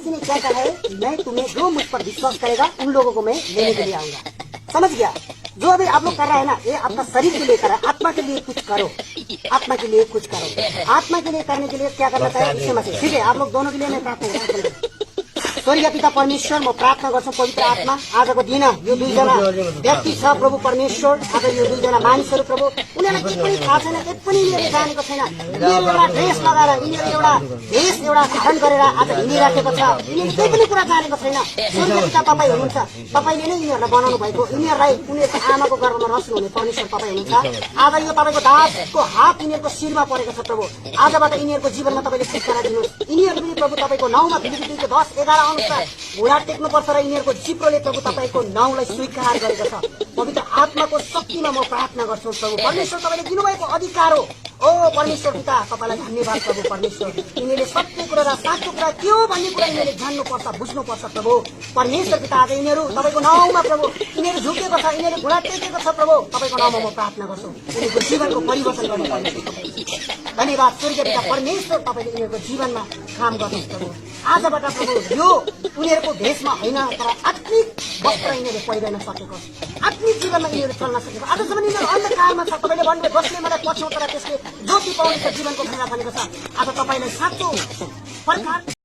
किसी ने क्या कहा है, मैं तुम्हें जो मुझ पर विश्वास करेगा उन लोगों को मैं लेने के लिए आऊंगा। समझ गया? जो अभी आप लोग कर रहा है ना, ये आपका शरीर के लिए कर रहा है। आत्मा के लिए कुछ करो, आत्मा के लिए कुछ करो। आत्मा के लिए करने के लिए क्या करना चाहिए, इससे मत। ठीक है, आप लोग दोनों के लिए मैं प्रार्थना करूँ। स्वर्गीय पिता परमेश्वर, म प्रार्थना गर्छु पवित्र आत्मा आजको दिन यो दुईजना व्यक्ति छ प्रभु परमेश्वर। आज यो दुईजना मानिसहरू प्रभु, उनीहरूलाई केही पनि थाहा छैन, केही पनि यिनीहरूले जानेको छैन। यिनीहरू एउटा ड्रेस लगाएर, यिनीहरू एउटा भेष एउटा धारण गरेर आज हिँडिराखेको छ। यिनीहरू केही पनि कुरा जानेको छैन। स्वर्गीय पिता तपाईँ हुनुहुन्छ, तपाईँले नै यिनीहरूलाई बनाउनु भएको, यिनीहरूलाई उनीहरूको आमाको गर्भमा रच्नु हुने परमेश्वर तपाईँ हुनुहुन्छ। आज यो तपाईँको दासको हात यिनीहरूको शिरमा परेको छ प्रभु। आजबाट यिनीहरूको जीवनमा तपाईँले छुटकारा दिनुहोस्। यिनीहरू पनि प्रभु तपाईँको नाउँमा फिलिपी 2:10-11 अनुसार घुँडा टेक्नुपर्छ र यिनीहरूको जिब्रोले प्रभु तपाईँको नाउँलाई स्वीकार गरेको छ। पवित्र आत्माको शक्तिमा म प्रार्थना गर्छु प्रभु परमेश्वर, तपाईँले दिनुभएको अधिकार हो। ओ परमेश्वर पिता, तपाईँलाई धन्यवाद प्रभु परमेश्वर। यिनीहरूले सत्य कुरा र साँचो कुरा के हो भन्ने कुरा यिनीहरूले जान्नुपर्छ, बुझ्नुपर्छ प्रभु परमेश्वर पिता। आज यिनीहरू तपाईँको नाउँमा प्रभु, यिनीहरू झुकेको छ, यिनीहरूले घुँडा टेकेको छ प्रभु। तपाईँको नाउँमा म प्रार्थना गर्छु, यिनीहरूको जीवनको परिवर्तन गर्नु परमेश्वर। धन्यवाद स्वर्गीय पिता परमेश्वर, तपाईँले यिनीहरूको जीवनमा काम गर्नुहोस् प्रभु। आजबाट प्रभु यो उनीहरूको भेषमा होइन, तर आत्मिक वस्त्र यिनीहरूले पहिरन सकेको, आत्मिक जीवनमा यिनीहरू चल्न सकेको। आजसम्म यिनीहरू अन्धकारमा छ, तपाईँले भन्नुभयो जसले मलाई पछ्याउँछ र त्यसले ज्योति पाउने छ, जीवनको खैरा भनेको छ। आज तपाईँलाई साँचो प्रकार